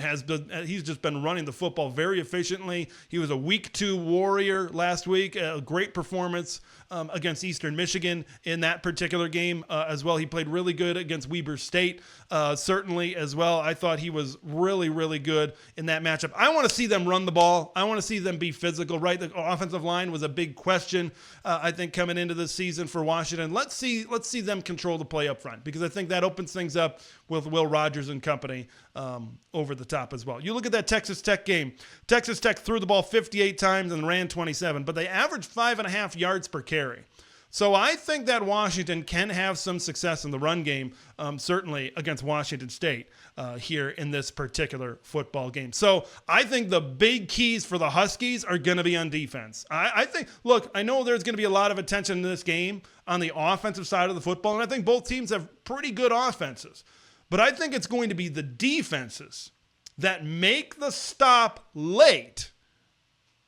he's just been running the football very efficiently. He was a week 2 warrior last week, a great performance against Eastern Michigan in that particular game as well. He played really good against Weber State certainly as well. I thought he was really, really good in that matchup. I want to see them run the ball. I want to see them be physical, right? The offensive line was a big question, I think, coming into this season for Washington. Let's see them control the play up front, because I think that opens things up with Will Rogers and company over the top as well. You look at that Texas Tech game. Texas Tech threw the ball 58 times and ran 27, but they averaged 5.5 yards per carry. So I think that Washington can have some success in the run game, certainly against Washington State here in this particular football game. So I think the big keys for the Huskies are going to be on defense. I think, look, I know there's going to be a lot of attention in this game on the offensive side of the football, and I think both teams have pretty good offenses. But I think it's going to be the defenses that make the stop late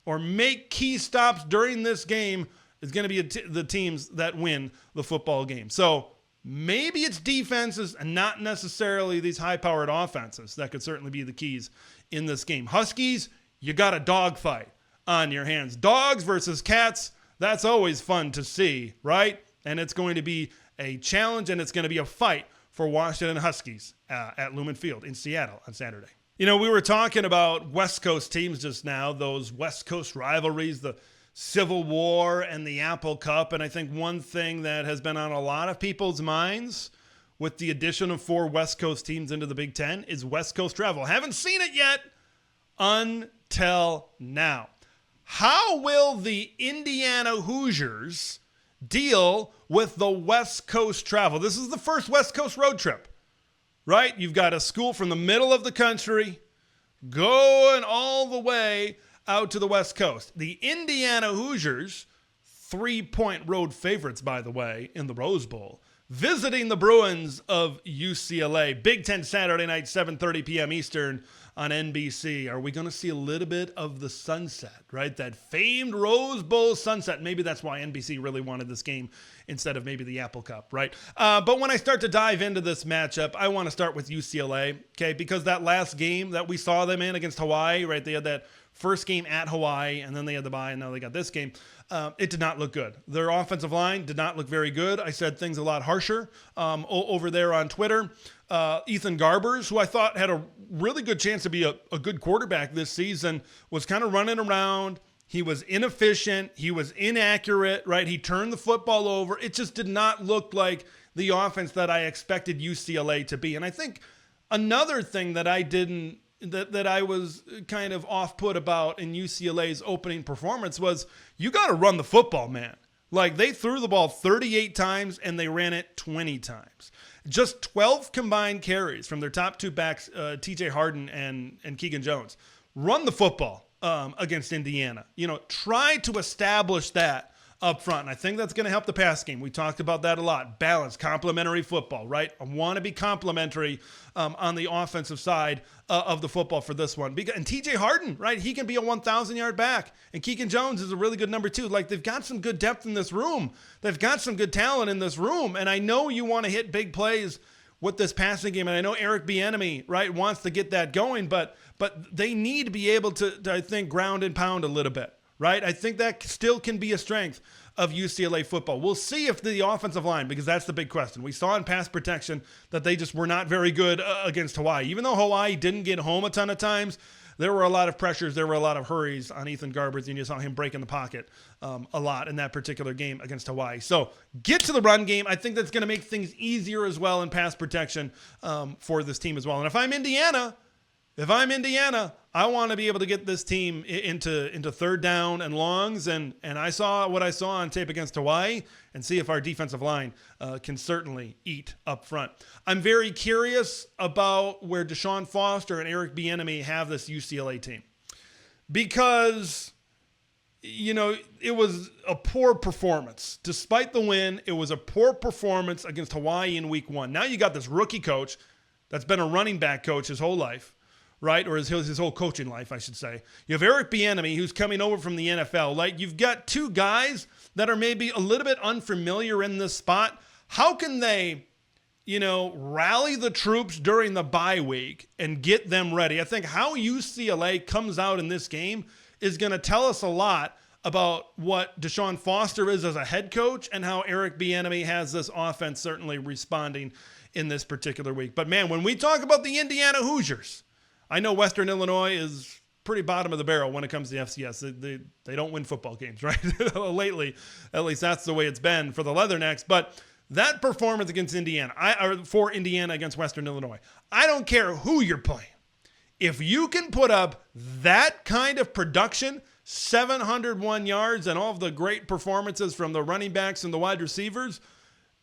or make key stops during this game is going to be the teams that win the football game. So maybe it's defenses and not necessarily these high-powered offenses that could certainly be the keys in this game. Huskies, you got a dogfight on your hands. Dogs versus cats, that's always fun to see, right? And it's going to be a challenge, and it's going to be a fight for Washington Huskies at Lumen Field in Seattle on Saturday. You know, we were talking about West Coast teams just now, those West Coast rivalries, the Civil War and the Apple Cup. And I think one thing that has been on a lot of people's minds with the addition of 4 West Coast teams into the Big Ten is West Coast travel. Haven't seen it yet until now. How will the Indiana Hoosiers deal with the West Coast travel? This is the first West Coast road trip, right? You've got a school from the middle of the country going all the way out to the West Coast. The Indiana Hoosiers, 3-point road favorites, by the way, in the Rose Bowl, visiting the Bruins of UCLA. Big Ten Saturday night, 7:30 p.m. Eastern on NBC. Are we going to see a little bit of the sunset, right? That famed Rose Bowl sunset. Maybe that's why NBC really wanted this game instead of maybe the Apple Cup, right? But when I start to dive into this matchup, I want to start with UCLA, okay? Because that last game that we saw them in against Hawaii, right? They had that first game at Hawaii, and then they had the bye, and now they got this game. It did not look good. Their offensive line did not look very good. I said things a lot harsher over there on Twitter. Ethan Garbers, who I thought had a really good chance to be a good quarterback this season, was kind of running around. He was inefficient. He was inaccurate, right? He turned the football over. It just did not look like the offense that I expected UCLA to be. And I think another thing that I was kind of off-put about in UCLA's opening performance was you got to run the football, man. Like, they threw the ball 38 times and they ran it 20 times. Just 12 combined carries from their top 2 backs, TJ Harden and Keegan Jones. Run the football against Indiana. Try to establish that up front. And I think that's going to help the pass game. We talked about that a lot. Balance, complementary football, right? I want to be complementary on the offensive side of the football for this one. And TJ Harden, right? He can be a 1,000-yard back. And Keegan Jones is a really good number 2. Like, they've got some good depth in this room. They've got some good talent in this room. And I know you want to hit big plays with this passing game. And I know Eric Bieniemy, right, wants to get that going. But they need to be able to, I think, ground and pound a little bit. Right? I think that still can be a strength of UCLA football. We'll see if the offensive line, because that's the big question. We saw in pass protection that they just were not very good against Hawaii. Even though Hawaii didn't get home a ton of times, there were a lot of pressures. There were a lot of hurries on Ethan Garbers, and you saw him break in the pocket a lot in that particular game against Hawaii. So get to the run game. I think that's going to make things easier as well in pass protection for this team as well. And if I'm Indiana, I want to be able to get this team into third down and longs, and I saw what I saw on tape against Hawaii, and see if our defensive line can certainly eat up front. I'm very curious about where Deshaun Foster and Eric Bieniemy have this UCLA team, because it was a poor performance. Despite the win, it was a poor performance against Hawaii in week 1. Now you got this rookie coach that's been a running back coach his whole life, right? Or his whole coaching life, I should say. You have Eric Bieniemy, who's coming over from the NFL. Like, you've got 2 guys that are maybe a little bit unfamiliar in this spot. How can they, rally the troops during the bye week and get them ready? I think how UCLA comes out in this game is going to tell us a lot about what Deshaun Foster is as a head coach and how Eric Bieniemy has this offense certainly responding in this particular week. But, man, when we talk about the Indiana Hoosiers, I know Western Illinois is pretty bottom of the barrel when it comes to FCS. They don't win football games, right? Lately, at least that's the way it's been for the Leathernecks. But that performance against for Indiana against Western Illinois, I don't care who you're playing. If you can put up that kind of production, 701 yards, and all of the great performances from the running backs and the wide receivers,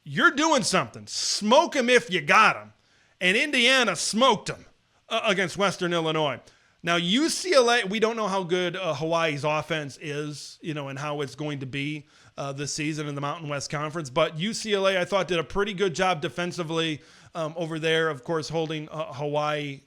you're doing something. Smoke them if you got them. And Indiana smoked them against Western Illinois. Now, UCLA, we don't know how good Hawaii's offense is, and how it's going to be this season in the Mountain West Conference. But UCLA, I thought, did a pretty good job defensively over there, of course, holding Hawaii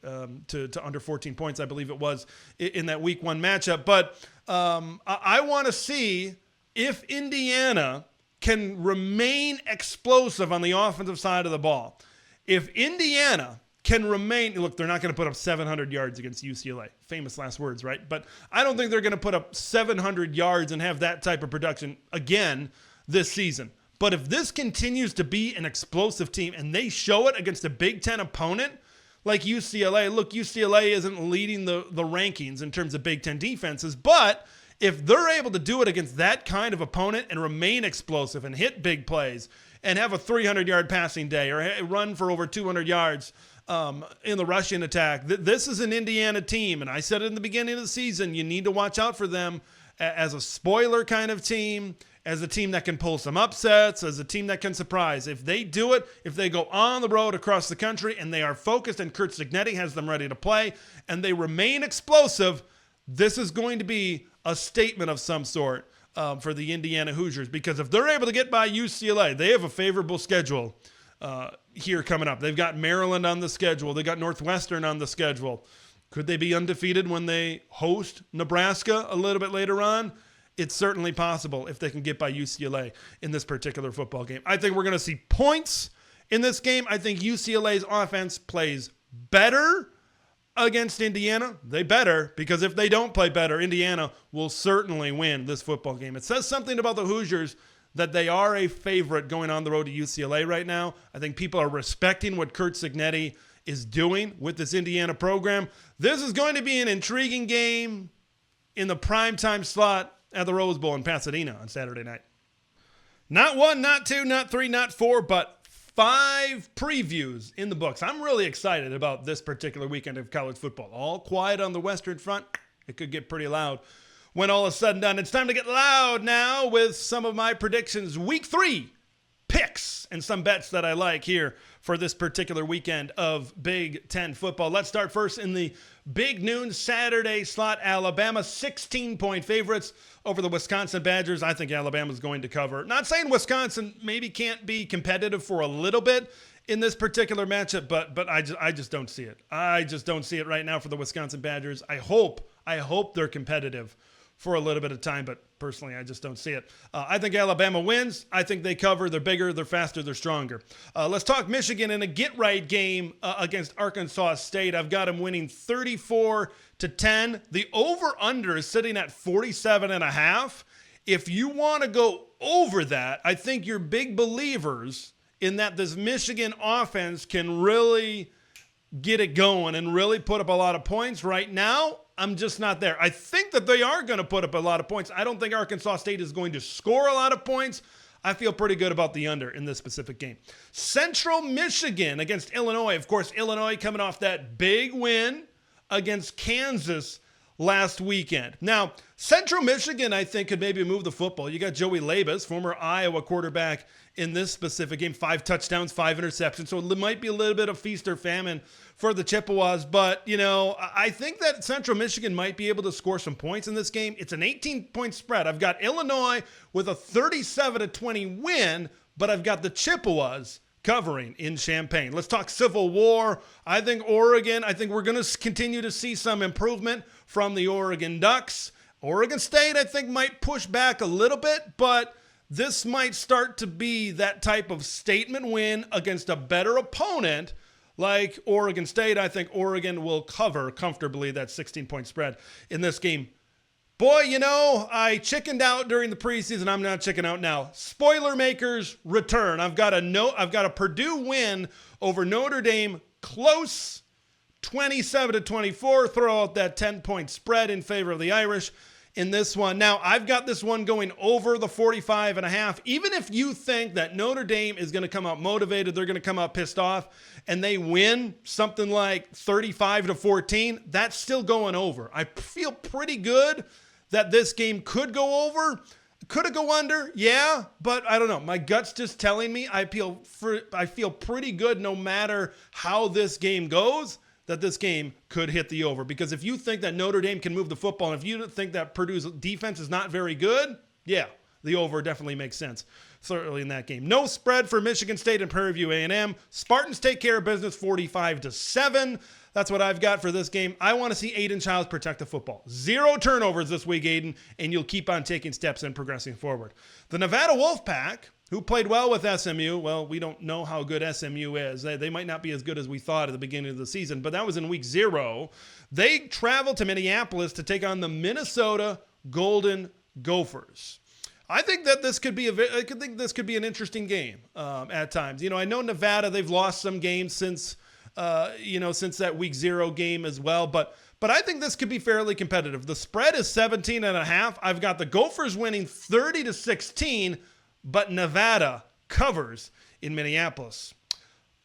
to under 14 points, I believe it was, in that week 1 matchup. But I want to see if Indiana can remain explosive on the offensive side of the ball. If Indiana can remain, look, they're not going to put up 700 yards against UCLA. Famous last words, right? But I don't think they're going to put up 700 yards and have that type of production again this season. But if this continues to be an explosive team and they show it against a Big Ten opponent like UCLA, look, UCLA isn't leading the rankings in terms of Big Ten defenses, but if they're able to do it against that kind of opponent and remain explosive and hit big plays and have a 300-yard passing day or run for over 200 yards in the rushing attack. This is an Indiana team, and I said it in the beginning of the season, you need to watch out for them as a spoiler kind of team, as a team that can pull some upsets, as a team that can surprise. If they do it, if they go on the road across the country and they are focused and Curt Cignetti has them ready to play and they remain explosive, this is going to be a statement of some sort for the Indiana Hoosiers, because if they're able to get by UCLA, they have a favorable schedule here coming up. They've got Maryland on the schedule. They got Northwestern on the schedule. Could they be undefeated when they host Nebraska a little bit later on? It's certainly possible if they can get by UCLA in this particular football game. I think we're going to see points in this game. I think UCLA's offense plays better against Indiana. They better, because if they don't play better, Indiana will certainly win this football game. It says something about the Hoosiers that they are a favorite going on the road to UCLA right now. I think people are respecting what Curt Cignetti is doing with this Indiana program. This is going to be an intriguing game in the primetime slot at the Rose Bowl in Pasadena on Saturday night. Not 1, not 2, not 3, not 4, but 5 previews in the books. I'm really excited about this particular weekend of college football. All quiet on the Western Front. It could get pretty loud when all is said and done. It's time to get loud now with some of my predictions. Week 3 picks and some bets that I like here for this particular weekend of Big Ten football. Let's start first in the big noon Saturday slot. Alabama 16-point favorites over the Wisconsin Badgers. I think Alabama's going to cover. Not saying Wisconsin maybe can't be competitive for a little bit in this particular matchup, but I just don't see it. I just don't see it right now for the Wisconsin Badgers. I hope they're competitive for a little bit of time, but personally, I just don't see it. I think Alabama wins. I think they cover. They're bigger, they're faster, they're stronger. Let's talk Michigan in a get-right game against Arkansas State. I've got them winning 34-10. The over-under is sitting at 47.5. If you want to go over that, I think you're big believers in that this Michigan offense can really get it going and really put up a lot of points. Right now, I'm just not there. I think that they are going to put up a lot of points. I don't think Arkansas State is going to score a lot of points. I feel pretty good about the under in this specific game. Central Michigan against Illinois. Of course, Illinois coming off that big win against Kansas last weekend. Now, Central Michigan, I think, could maybe move the football. You got Joey Labas, former Iowa quarterback, in this specific game. 5 touchdowns, 5 interceptions. So it might be a little bit of feast or famine for the Chippewas. But, I think that Central Michigan might be able to score some points in this game. It's an 18-point spread. I've got Illinois with a 37-20 win, but I've got the Chippewas covering in Champaign. Let's talk Civil War. I think Oregon, we're going to continue to see some improvement from the Oregon Ducks. Oregon State, I think, might push back a little bit, but this might start to be that type of statement win against a better opponent like Oregon State. I think Oregon will cover comfortably that 16-point spread in this game. Boy, I chickened out during the preseason. I'm not chicking out now. Spoiler makers return. I've got a Purdue win over Notre Dame, close, 27-24. Throw out that 10-point spread in favor of the Irish in this one. Now, I've got this one going over the 45.5. Even if you think that Notre Dame is going to come out motivated, they're going to come out pissed off, and they win something like 35-14, that's still going over. I feel pretty good that this game could go over. Could it go under? Yeah, but I don't know. My gut's just telling me I feel pretty good no matter how this game goes, that this game could hit the over. Because if you think that Notre Dame can move the football, and if you think that Purdue's defense is not very good, yeah, the over definitely makes sense, certainly in that game. No spread for Michigan State and Prairie View A&M. Spartans take care of business 45-7. That's what I've got for this game. I want to see Aiden Childs protect the football. 0 turnovers this week, Aiden, and you'll keep on taking steps and progressing forward. The Nevada Wolfpack, who played well with SMU. Well, we don't know how good SMU is. They might not be as good as we thought at the beginning of the season, but that was in week 0. They traveled to Minneapolis to take on the Minnesota Golden Gophers. I think that this could be an interesting game at times. I know Nevada, they've lost some games since that week 0 game as well, but I think this could be fairly competitive. The spread is 17.5. I've got the Gophers winning 30-16. But Nevada covers in Minneapolis.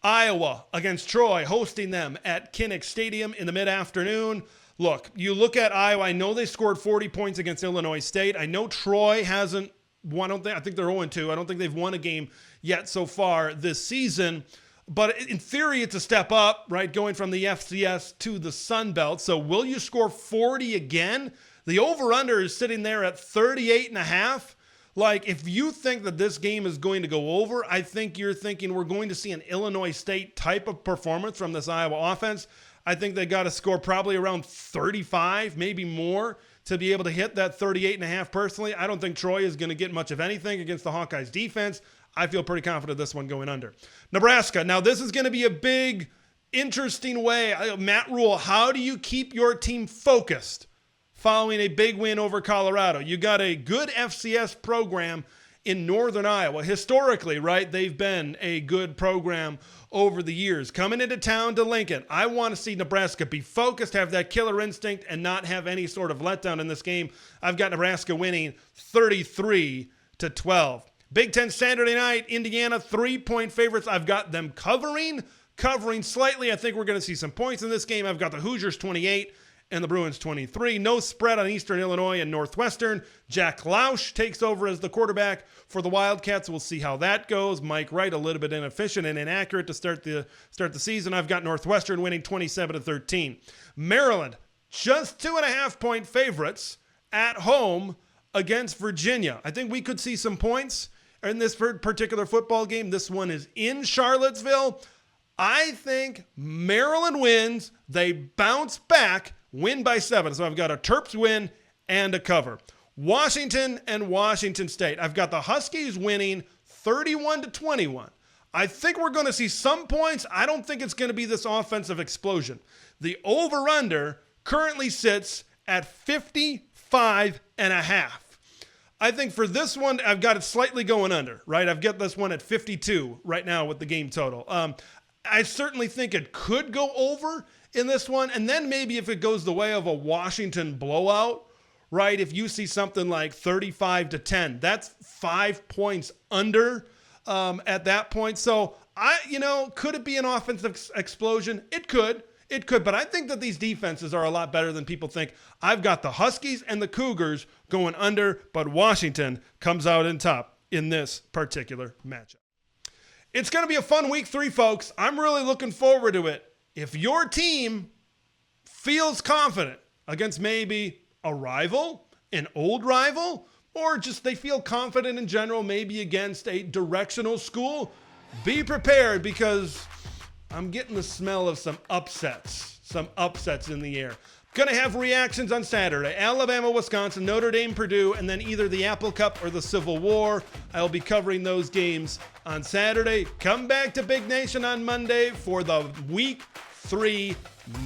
Iowa against Troy, hosting them at Kinnick Stadium in the mid-afternoon. Look, you look at Iowa, I know they scored 40 points against Illinois State. I know Troy hasn't won, I think they're 0-2. I don't think they've won a game yet so far this season. But in theory, it's a step up, right, going from the FCS to the Sun Belt. So will you score 40 again? The over-under is sitting there at 38.5. Like, if you think that this game is going to go over, I think you're thinking we're going to see an Illinois State type of performance from this Iowa offense. I think they got to score probably around 35, maybe more, to be able to hit that 38.5 personally. I don't think Troy is going to get much of anything against the Hawkeyes defense. I feel pretty confident this one going under. Nebraska. Now, this is going to be a big, interesting way. Matt Rule, how do you keep your team focused following a big win over Colorado? You got a good FCS program in Northern Iowa. Historically, right, they've been a good program over the years. Coming into town to Lincoln, I want to see Nebraska be focused, have that killer instinct, and not have any sort of letdown in this game. I've got Nebraska winning 33-12. Big Ten Saturday night, Indiana, 3-point favorites. I've got them covering slightly. I think we're going to see some points in this game. I've got the Hoosiers 28 and the Bruins 23. No spread on Eastern Illinois and Northwestern. Jack Lausch takes over as the quarterback for the Wildcats. We'll see how that goes. Mike Wright, a little bit inefficient and inaccurate to start the season. I've got Northwestern winning 27-13. Maryland, just 2.5-point favorites at home against Virginia. I think we could see some points in this particular football game. This one is in Charlottesville. I think Maryland wins. They bounce back, win by 7. So I've got a Terps win and a cover. Washington and Washington State. I've got the Huskies winning 31-21. I think we're going to see some points. I don't think it's going to be this offensive explosion. The over-under currently sits at 55.5. I think for this one, I've got it slightly going under, right? I've got this one at 52 right now with the game total. I certainly think it could go over in this one. And then maybe if it goes the way of a Washington blowout, right? If you see something like 35-10, that's 5 points under at that point. So could it be an offensive explosion? It could, but I think that these defenses are a lot better than people think. I've got the Huskies and the Cougars going under, but Washington comes out in top in this particular matchup. It's going to be a fun week 3, folks. I'm really looking forward to it. If your team feels confident against maybe a rival, an old rival, or just they feel confident in general, maybe against a directional school, be prepared because I'm getting the smell of some upsets in the air. Going to have reactions on Saturday. Alabama, Wisconsin, Notre Dame-Purdue, and then either the Apple Cup or the Civil War. I'll be covering those games on Saturday. Come back to Big Nation on Monday for the Week 3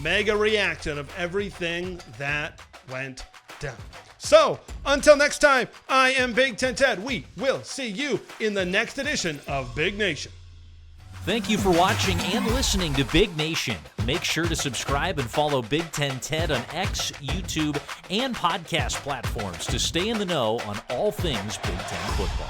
mega reaction of everything that went down. So, until next time, I am Big Ten Ted. We will see you in the next edition of Big Nation. Thank you for watching and listening to Big Nation. Make sure to subscribe and follow Big Ten Ted on X, YouTube, and podcast platforms to stay in the know on all things Big Ten football.